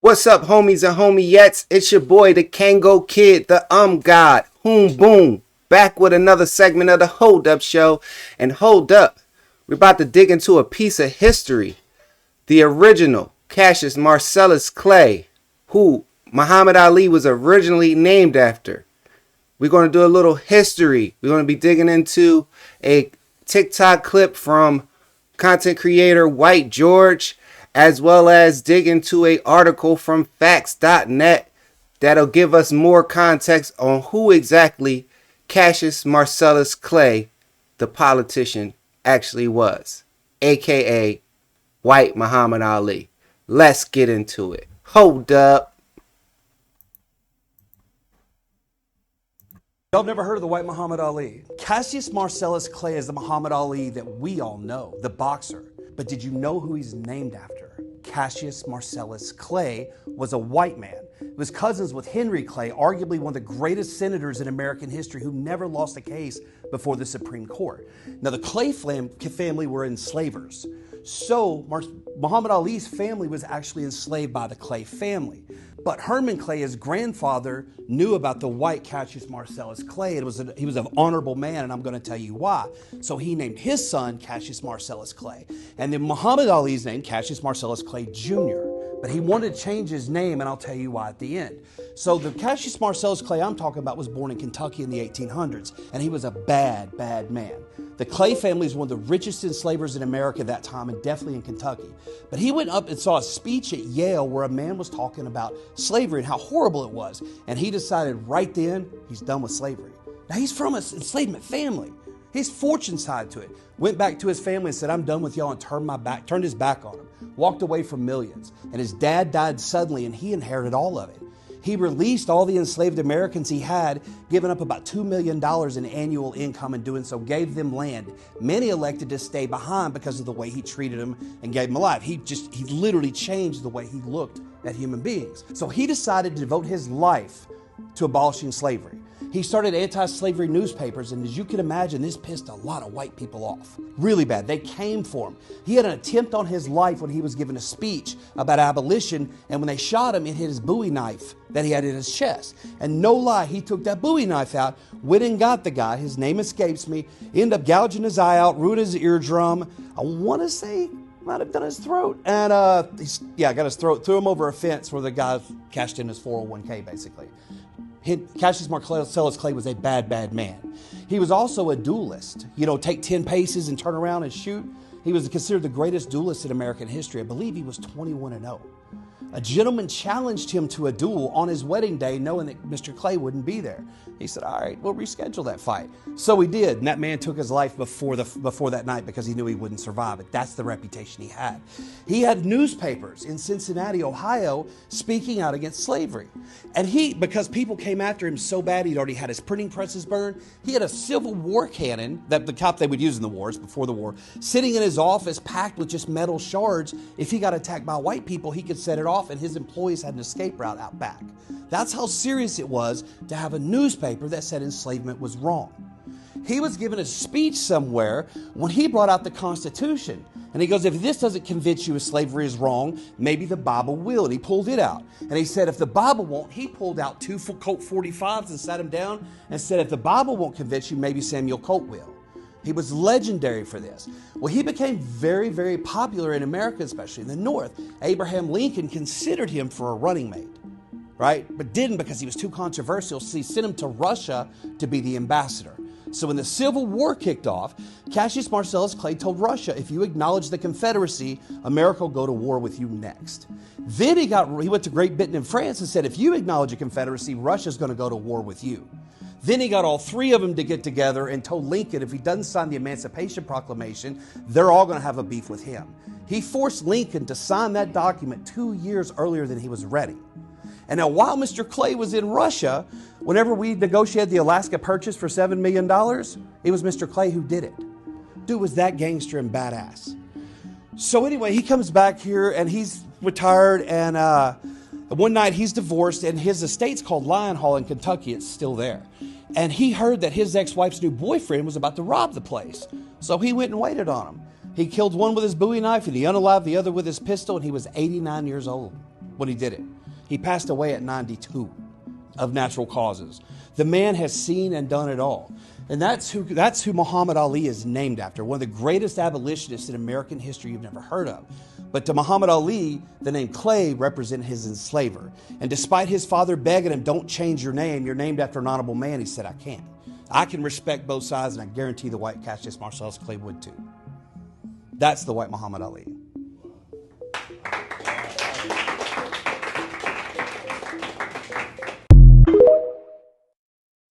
What's up, homies and homiettes? It's your boy, the Kango Kid, the God, Hoom Boom, back with another segment of the Hold Up Show. And hold up, we're about to dig into a piece of history. The original Cassius Marcellus Clay, who Muhammad Ali was originally named after. We're going to do a little history. We're going to be digging into a TikTok clip from content creator White George, as well as dig into an article from facts.net that'll give us more context on who exactly Cassius Marcellus Clay, the politician, actually was, aka White Muhammad Ali. Let's get into it. Hold up. Y'all never heard of the White Muhammad Ali? Cassius Marcellus Clay is the Muhammad Ali that we all know, the boxer. But did you know who he's named after? Cassius Marcellus Clay was a white man. He was cousins with Henry Clay, arguably one of the greatest senators in American history who never lost a case before the Supreme Court. Now, the Clay family were enslavers. So Muhammad Ali's family was actually enslaved by the Clay family. But Herman Clay, his grandfather, knew about the white Cassius Marcellus Clay. He was an honorable man, and I'm going to tell you why. So he named his son Cassius Marcellus Clay. And then Muhammad Ali's name, Cassius Marcellus Clay Jr. But he wanted to change his name, and I'll tell you why at the end. So the Cassius Marcellus Clay I'm talking about was born in Kentucky in the 1800s, and he was a bad, bad man. The Clay family is one of the richest enslavers in America at that time, and definitely in Kentucky. But he went up and saw a speech at Yale where a man was talking about slavery and how horrible it was. And he decided right then he's done with slavery. Now, he's from an enslavement family. His fortune side to it. Went back to his family and said, I'm done with y'all, and turned his back on them. Walked away from millions. And his dad died suddenly, and he inherited all of it. He released all the enslaved Americans he had, giving up about $2 million in annual income, and doing so gave them land. Many elected to stay behind because of the way he treated them and gave them a life. He literally changed the way he looked at human beings. So he decided to devote his life to abolishing slavery. He started anti-slavery newspapers, and as you can imagine, this pissed a lot of white people off. Really bad. They came for him. He had an attempt on his life when he was giving a speech about abolition, and when they shot him, it hit his Bowie knife that he had in his chest. And no lie, he took that Bowie knife out, went and got the guy, his name escapes me, ended up gouging his eye out, ruined his eardrum. I want to say might have done his throat. And got his throat, threw him over a fence where the guy cashed in his 401k, basically. Cassius Marcellus Clay was a bad, bad man. He was also a duelist. Take 10 paces and turn around and shoot. He was considered the greatest duelist in American history. I believe he was 21-0. A gentleman challenged him to a duel on his wedding day, knowing that Mr. Clay wouldn't be there. He said, all right, we'll reschedule that fight. So he did, and that man took his life before that night because he knew he wouldn't survive it. That's the reputation he had. He had newspapers in Cincinnati, Ohio, speaking out against slavery. And because people came after him so bad, he'd already had his printing presses burned. He had a Civil War cannon that the cop they would use in the wars, before the war, sitting in his office packed with just metal shards. If he got attacked by white people, he could set it off, and his employees had an escape route out back. That's how serious it was to have a newspaper that said enslavement was wrong. He was given a speech somewhere when he brought out the Constitution. And he goes, if this doesn't convince you slavery is wrong, maybe the Bible will. And he pulled it out. And he said, if the Bible won't, he pulled out 2 Colt 45s and sat them down and said, if the Bible won't convince you, maybe Samuel Colt will. He was legendary for this. Well, he became very, very popular in America, especially in the North. Abraham Lincoln considered him for a running mate, right? But didn't, because he was too controversial. So he sent him to Russia to be the ambassador. So when the Civil War kicked off, Cassius Marcellus Clay told Russia, if you acknowledge the Confederacy, America will go to war with you next. Then he went to Great Britain and France and said, if you acknowledge a Confederacy, Russia's going to go to war with you. Then he got all 3 of them to get together and told Lincoln if he doesn't sign the Emancipation Proclamation, they're all going to have a beef with him. He forced Lincoln to sign that document 2 years earlier than he was ready. And now, while Mr. Clay was in Russia, whenever we negotiated the Alaska Purchase for $7 million, it was Mr. Clay who did it. Dude was that gangster and badass. So anyway, he comes back here and he's retired, and one night he's divorced, and his estate's called Lion Hall in Kentucky. It's still there. And he heard that his ex-wife's new boyfriend was about to rob the place. So he went and waited on him. He killed one with his Bowie knife, and he unalived the other with his pistol, and he was 89 years old when he did it. He passed away at 92 of natural causes. The man has seen and done it all. And that's who Muhammad Ali is named after, one of the greatest abolitionists in American history you've never heard of. But to Muhammad Ali, the name Clay represented his enslaver. And despite his father begging him, don't change your name, you're named after an honorable man, he said, I can't. I can respect both sides, and I guarantee the white Cassius Marcellus Clay would too. That's the white Muhammad Ali.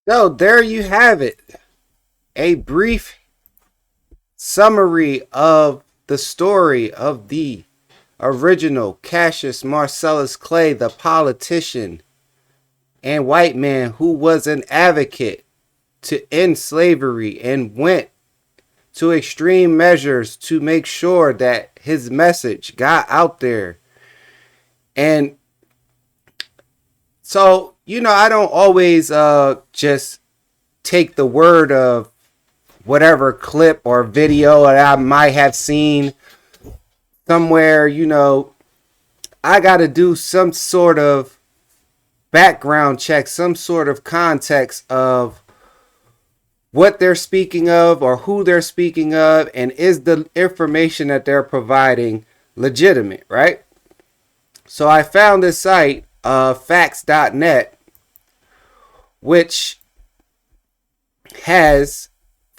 So there you have it. A brief summary of the story of the original Cassius Marcellus Clay, the politician and white man who was an advocate to end slavery and went to extreme measures to make sure that his message got out there. And so, I don't always just take the word of whatever clip or video that I might have seen somewhere. I got to do some sort of background check, some sort of context of what they're speaking of or who they're speaking of, and is the information that they're providing legitimate, right? So I found this site, facts.net, which has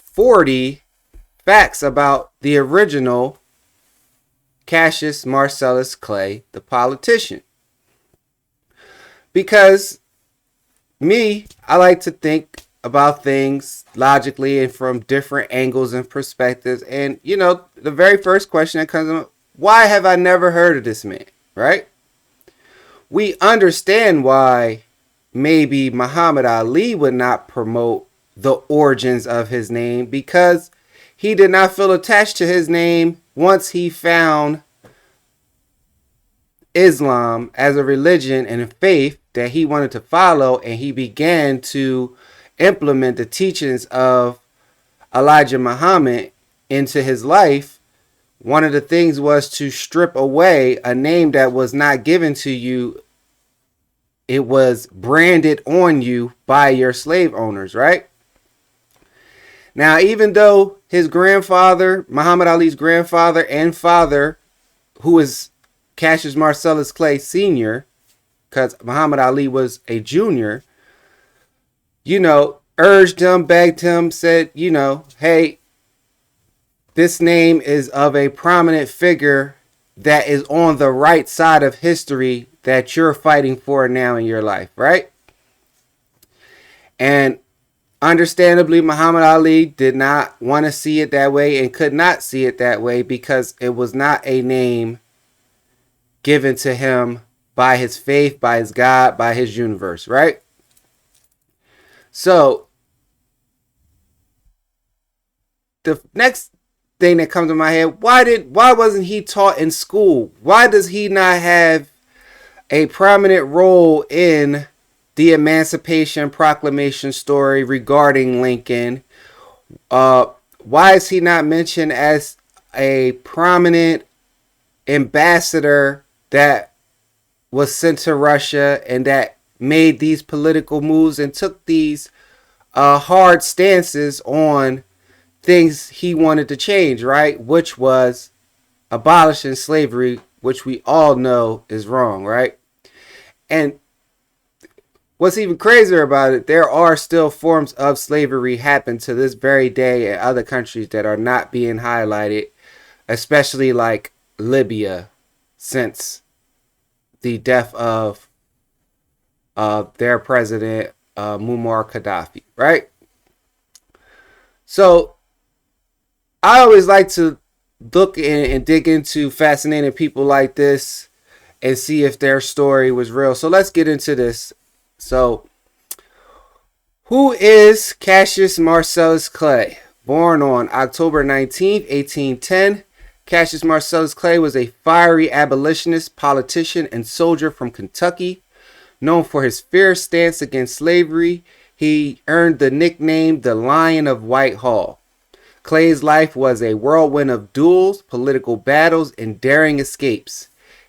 40 facts about the original Cassius Marcellus Clay, the politician. Because I like to think about things logically and from different angles and perspectives. And, the very first question that comes up, why have I never heard of this man, right? We understand why maybe Muhammad Ali would not promote the origins of his name, because he did not feel attached to his name once he found Islam as a religion and a faith that he wanted to follow, and he began to implement the teachings of Elijah Muhammad into his life. One of the things was to strip away a name that was not given to you. It was branded on you by your slave owners, right? Now, even though his grandfather, Muhammad Ali's grandfather and father, who is Cassius Marcellus Clay Sr., because Muhammad Ali was a junior, urged him, begged him, said, hey, this name is of a prominent figure that is on the right side of history that you're fighting for now in your life, right? And understandably, Muhammad Ali did not want to see it that way and could not see it that way, because it was not a name given to him by his faith, by his God, by his universe, right? So the next thing that comes to my head, why wasn't he taught in school? Why does he not have a prominent role in the Emancipation Proclamation story regarding Lincoln? Why is he not mentioned as a prominent ambassador that was sent to Russia and that made these political moves and took these hard stances on things he wanted to change, right? Which was abolishing slavery, which we all know is wrong, right? And what's even crazier about it, there are still forms of slavery happen to this very day in other countries that are not being highlighted, especially like Libya, since the death of their president, Muammar Gaddafi, right? So I always like to look in and dig into fascinating people like this and see if their story was real. So let's get into this. So, who is Cassius Marcellus Clay? Born on October 19th, 1810, Cassius Marcellus Clay was a fiery abolitionist, politician, and soldier from Kentucky. Known for his fierce stance against slavery, he earned the nickname the Lion of Whitehall. Clay's life was a whirlwind of duels, political battles, and daring escapes.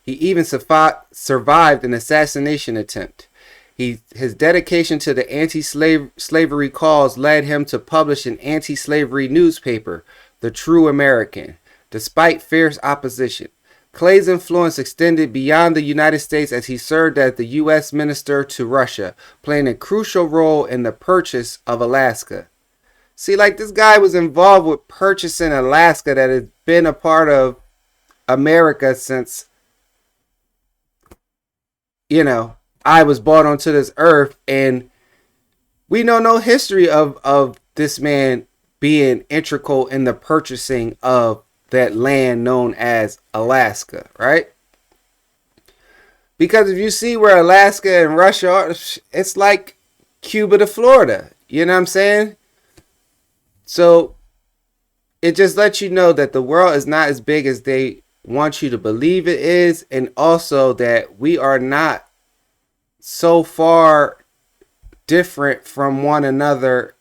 He even survived an assassination attempt. His dedication to the anti-slavery cause led him to publish an anti-slavery newspaper, The True American, despite fierce opposition. Clay's influence extended beyond the United States as he served as the U.S. Minister to Russia, playing a crucial role in the purchase of Alaska. See, like, this guy was involved with purchasing Alaska that has been a part of America since, I was brought onto this earth, and we know no history of this man being integral in the purchasing of that land known as Alaska, right? Because if you see where Alaska and Russia are, it's like Cuba to Florida. You know what I'm saying? So it just lets you know that the world is not as big as they want you to believe it is, and also that we are not so far different from one another,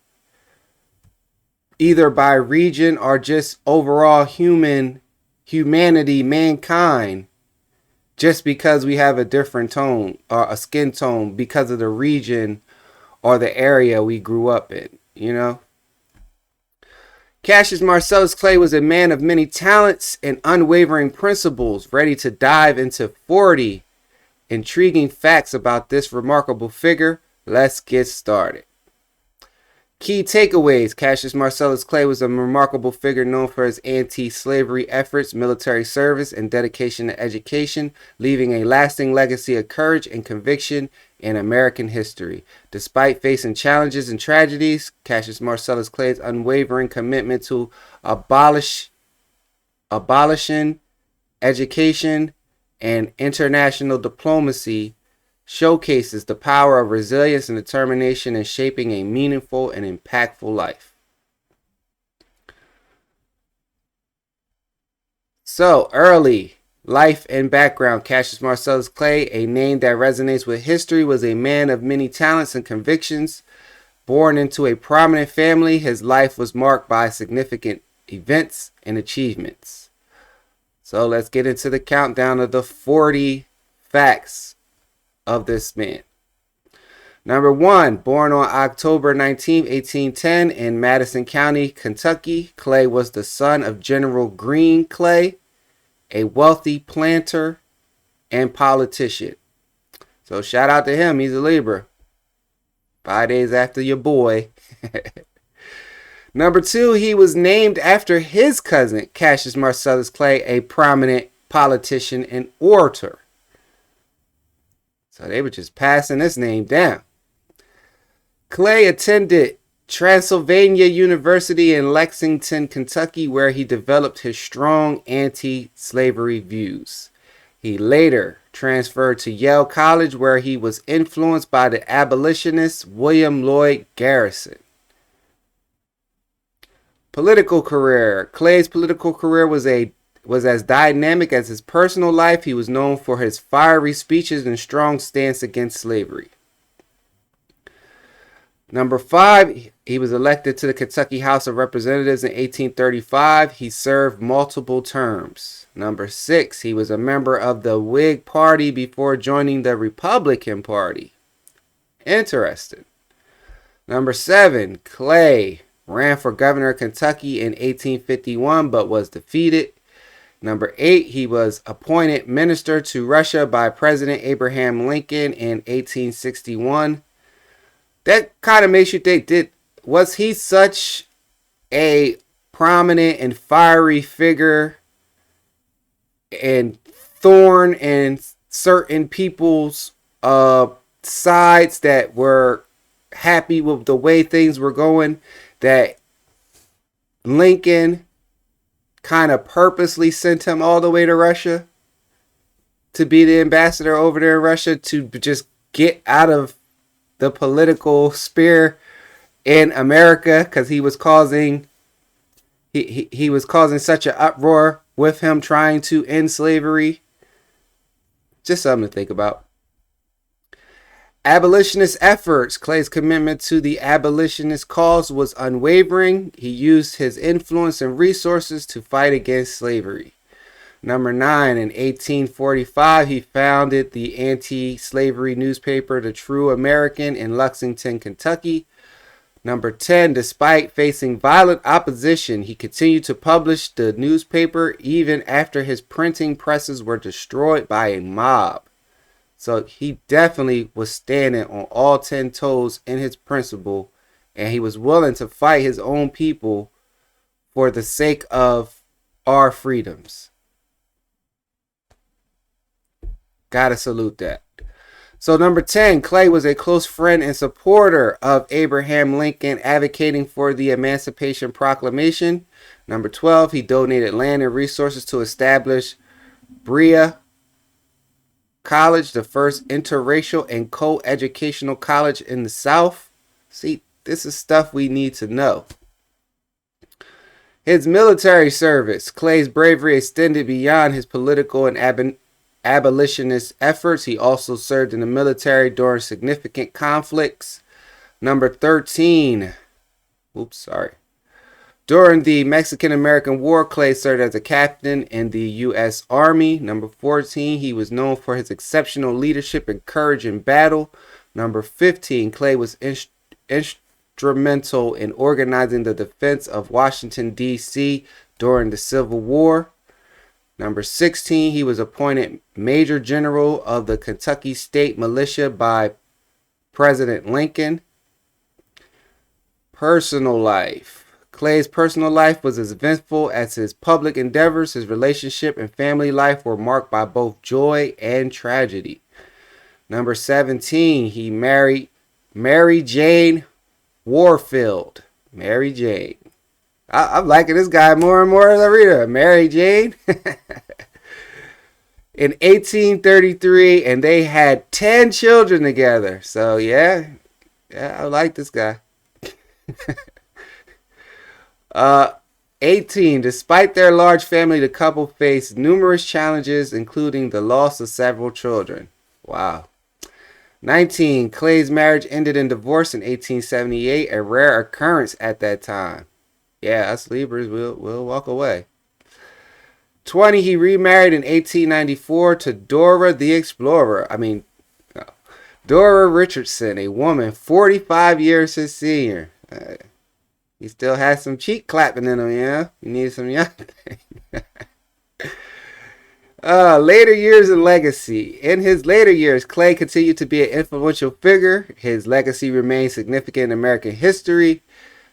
either by region or just overall humanity, mankind, just because we have a different tone or a skin tone because of the region or the area we grew up in. Cassius Marcellus Clay was a man of many talents and unwavering principles, ready to dive into 40 intriguing facts about this remarkable figure. Let's get started. Key takeaways. Cassius Marcellus Clay was a remarkable figure known for his anti-slavery efforts, military service, and dedication to education, leaving a lasting legacy of courage and conviction in American history. Despite facing challenges and tragedies, Cassius Marcellus Clay's unwavering commitment to abolishing education and international diplomacy showcases the power of resilience and determination in shaping a meaningful and impactful life. So, early life and background. Cassius Marcellus Clay, a name that resonates with history, was a man of many talents and convictions. Born into a prominent family, his life was marked by significant events and achievements. So let's get into the countdown of the 40 facts of this man. Number 1, born on October 19, 1810 in Madison County, Kentucky, Clay was the son of General Green Clay, a wealthy planter and politician. So shout out to him. He's a Libra. 5 days after your boy. Number 2, he was named after his cousin, Cassius Marcellus Clay, a prominent politician and orator. So they were just passing this name down. Clay attended Transylvania University in Lexington, Kentucky, where he developed his strong anti-slavery views. He later transferred to Yale College, where he was influenced by the abolitionist William Lloyd Garrison. Political career. Clay's political career was as dynamic as his personal life. He was known for his fiery speeches and strong stance against slavery. Number 5, he was elected to the Kentucky House of Representatives in 1835. He served multiple terms. Number 6, he was a member of the Whig Party before joining the Republican Party. Interesting. Number 7, Clay ran for governor of Kentucky in 1851 but was defeated. Number 8, he was appointed minister to Russia by President Abraham Lincoln in 1861. That kind of makes you think, was he such a prominent and fiery figure and thorn in certain people's sides that were happy with the way things were going, that Lincoln kind of purposely sent him all the way to Russia to be the ambassador over there in Russia to just get out of the political sphere in America, because he was causing he was causing such an uproar with him trying to end slavery. Just something to think about. Abolitionist efforts. Clay's commitment to the abolitionist cause was unwavering. He used his influence and resources to fight against slavery. Number 9, in 1845, he founded the anti-slavery newspaper, The True American, in Lexington, Kentucky. Number 10, despite facing violent opposition, he continued to publish the newspaper even after his printing presses were destroyed by a mob. So he definitely was standing on all 10 toes in his principle, and he was willing to fight his own people for the sake of our freedoms. Gotta salute that. So number 10, Clay was a close friend and supporter of Abraham Lincoln, advocating for the Emancipation Proclamation. Number 12, he donated land and resources to establish Berea College, the first interracial and co-educational college in the South. See, this is stuff we need to know. His military service. Clay's bravery extended beyond his political and abolitionist efforts. He also served in the military during significant conflicts. Number 13. During the Mexican-American War, Clay served as a captain in the U.S. Army. Number 14, he was known for his exceptional leadership and courage in battle. Number 15, Clay was instrumental in organizing the defense of Washington, D.C. during the Civil War. Number 16, he was appointed Major General of the Kentucky State Militia by President Lincoln. Personal life. Clay's personal life was as eventful as his public endeavors. His relationship and family life were marked by both joy and tragedy. Number 17, he married Mary Jane Warfield. Mary Jane. I'm liking this guy more and more as I read her. Mary Jane. In 1833, and they had 10 children together. So, yeah, I like this guy. 18. Despite their large family, the couple faced numerous challenges, including the loss of several children. Wow. 19. Clay's marriage ended in divorce in 1878, a rare occurrence at that time. Yeah, us Libras will walk away. 20. He remarried in 1894 to Dora the Explorer. Dora Richardson, a woman 45 years his senior. He still has some cheek clapping in him, yeah? You need some young thing. Later years and legacy. In his later years, Clay continued to be an influential figure. His legacy remains significant in American history.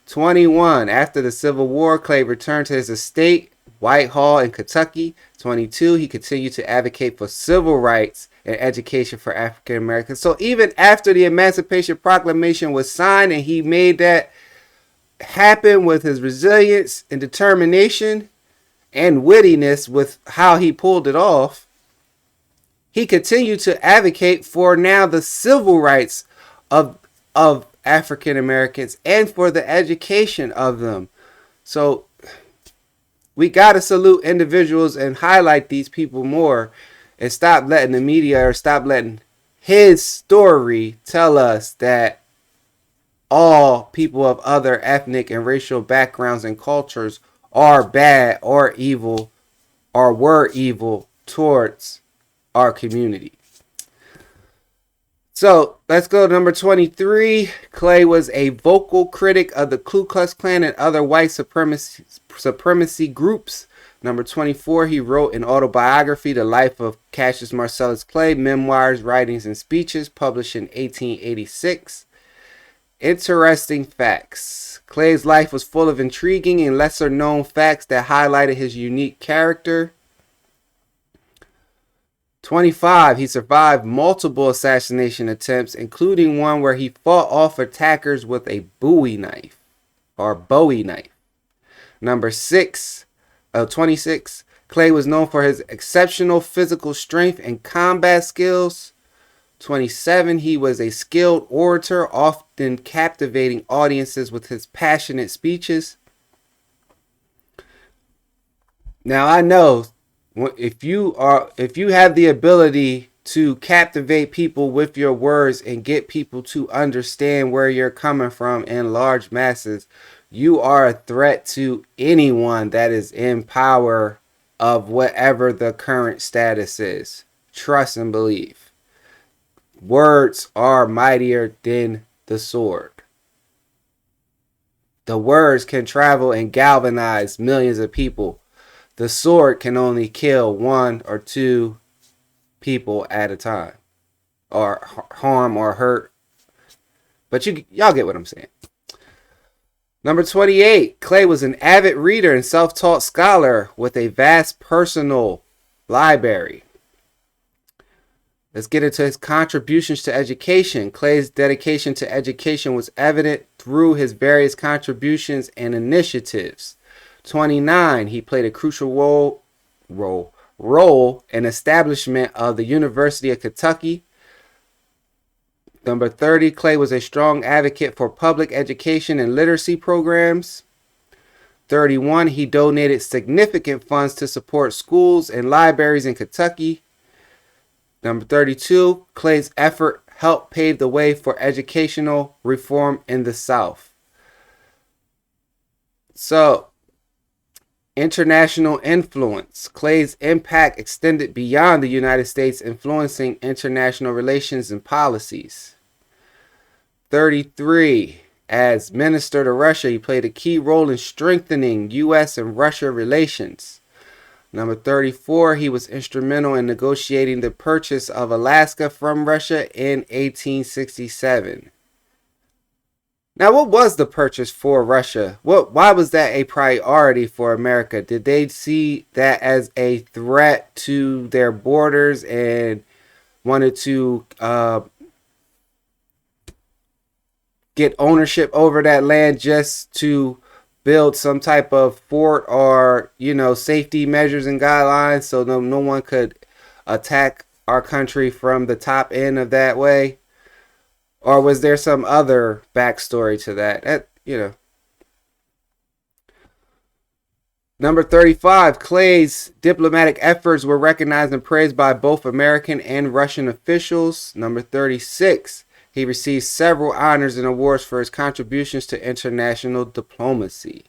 21. After the Civil War, Clay returned to his estate, Whitehall in Kentucky. 22. He continued to advocate for civil rights and education for African Americans. So even after the Emancipation Proclamation was signed and he made that happen with his resilience and determination and wittiness with how he pulled it off, he continued to advocate for now the civil rights of African Americans and for the education of them. So we got to salute individuals and highlight these people more and stop letting the media or stop letting his story tell us that all people of other ethnic and racial backgrounds and cultures are bad or evil or were evil towards our community. So let's go to number 23. Clay was a vocal critic of the Ku Klux Klan and other white supremacy groups. Number 24, he wrote an autobiography, The Life of Cassius Marcellus Clay, Memoirs, Writings, and Speeches, published in 1886. Interesting facts. Clay's life was full of intriguing and lesser known facts that highlighted his unique character. 25. He survived multiple assassination attempts, including one where he fought off attackers with a Bowie knife or Bowie knife. Number 26. Clay was known for his exceptional physical strength and combat skills. 27. He was a skilled orator, often captivating audiences with his passionate speeches. Now I know if you have the ability to captivate people with your words and get people to understand where you're coming from in large masses, you are a threat to anyone that is in power of whatever the current status is. Trust and believe. Words are mightier than the sword. The words can travel and galvanize millions of people. The sword can only kill one or two people at a time, or harm or hurt. But y'all get what I'm saying. Number 28, Clay was an avid reader and self-taught scholar with a vast personal library. Let's get into his contributions to education. Clay's dedication to education was evident through his various contributions and initiatives. 29, he played a crucial role in establishment of the University of Kentucky. Number 30, Clay was a strong advocate for public education and literacy programs. 31, he donated significant funds to support schools and libraries in Kentucky. Number 32, Clay's effort helped pave the way for educational reform in the South. So, international influence. Clay's impact extended beyond the United States, influencing international relations and policies. 33, as minister to Russia, he played a key role in strengthening U.S. and Russia relations. Number 34, he was instrumental in negotiating the purchase of Alaska from Russia in 1867. Now, what was the purchase for Russia? Why was that a priority for America? Did they see that as a threat to their borders and wanted to get ownership over that land just to build some type of fort or, safety measures and guidelines so no one could attack our country from the top end of that way? Or was there some other backstory to that? Number 35, Clay's diplomatic efforts were recognized and praised by both American and Russian officials. Number 36, he received several honors and awards for his contributions to international diplomacy.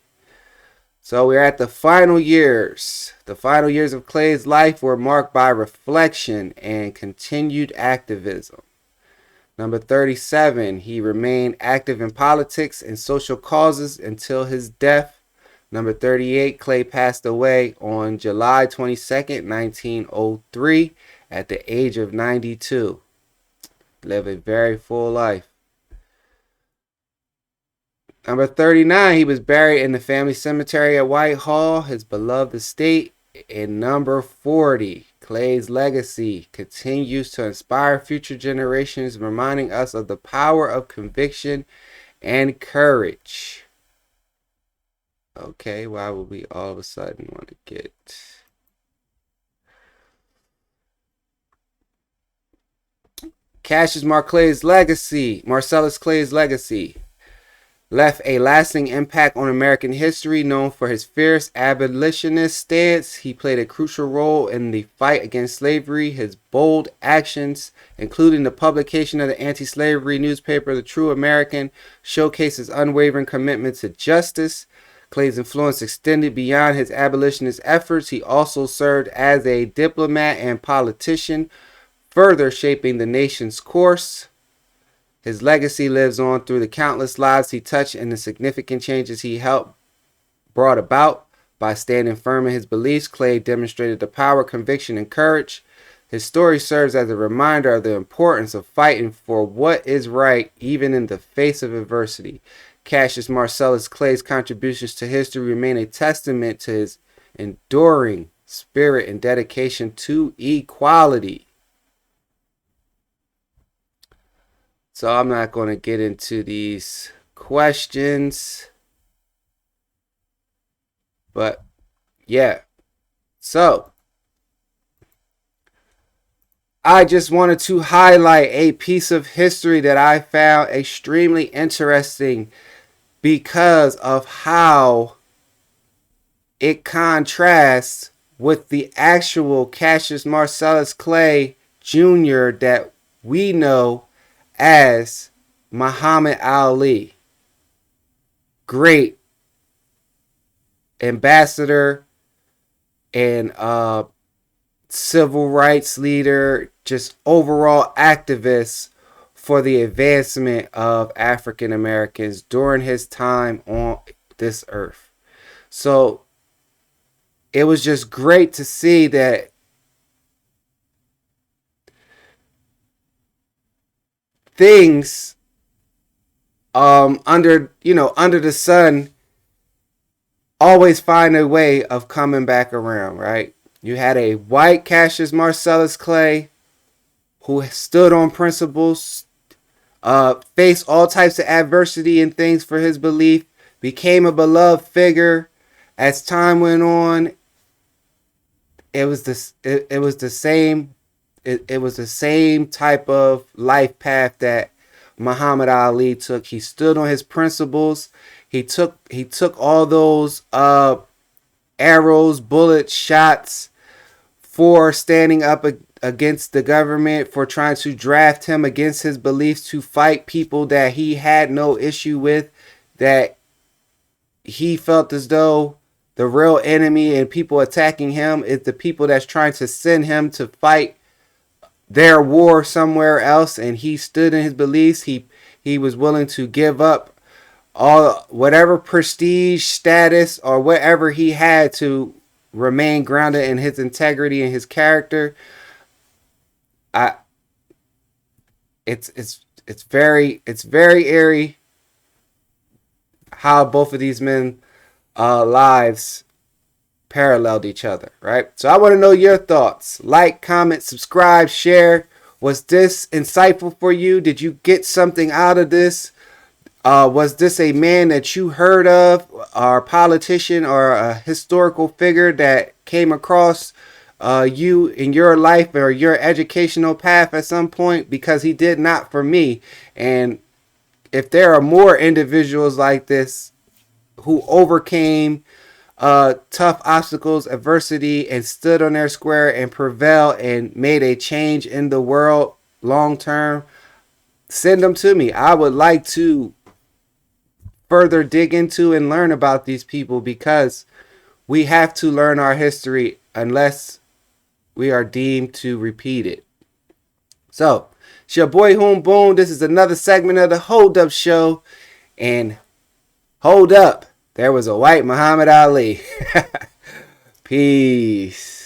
So we're at the final years. The final years of Clay's life were marked by reflection and continued activism. Number 37, he remained active in politics and social causes until his death. Number 38, Clay passed away on July 22nd, 1903 at the age of 92. Lived a very full life. Number 39, he was buried in the family cemetery at Whitehall, his beloved estate. And number 40, Clay's legacy continues to inspire future generations, reminding us of the power of conviction and courage. Okay, why would we all of a sudden want to get... Cassius Marcellus Clay's legacy left a lasting impact on American history. Known for his fierce abolitionist stance, he played a crucial role in the fight against slavery. His bold actions, including the publication of the anti-slavery newspaper The True American, showcase his unwavering commitment to justice. Clay's influence extended beyond his abolitionist efforts. He also served as a diplomat and politician, further shaping the nation's course. His legacy lives on through the countless lives he touched and the significant changes he helped brought about. By standing firm in his beliefs, Clay demonstrated the power, conviction, and courage. His story serves as a reminder of the importance of fighting for what is right, even in the face of adversity. Cassius Marcellus Clay's contributions to history remain a testament to his enduring spirit and dedication to equality. So I'm not going to get into these questions. But yeah. So I just wanted to highlight a piece of history that I found extremely interesting because of how it contrasts with the actual Cassius Marcellus Clay Jr. that we know as Muhammad Ali. Great ambassador and civil rights leader, just overall activist for the advancement of African Americans during his time on this earth. So it was just great to see that things under the sun always find a way of coming back around, right? You had a white Cassius Marcellus Clay who stood on principles, faced all types of adversity and things for his belief, became a beloved figure. As time went on, it was the same type of life path that Muhammad Ali took. He stood on his principles. He took all those arrows, bullets, shots for standing up against the government, for trying to draft him against his beliefs to fight people that he had no issue with, that he felt as though the real enemy and people attacking him is the people that's trying to send him to fight their war somewhere else. And he stood in his beliefs. He was willing to give up all whatever prestige, status, or whatever he had to remain grounded in his integrity and his character. It's very eerie how both of these men lives paralleled each other, right? So I want to know your thoughts. Like, comment, subscribe, share. Was this insightful for you? Did you get something out of this? Was this a man that you heard of, or a politician, or a historical figure that came across you in your life or your educational path at some point? Because he did not for me. And if there are more individuals like this who overcame tough obstacles, adversity, and stood on their square and prevailed and made a change in the world long term, send them to me. I would like to further dig into and learn about these people, because we have to learn our history unless we are deemed to repeat it. So, it's your boy Hoom Boom. This is another segment of the Hold Up Show. And hold up, there was a white Muhammad Ali. Peace.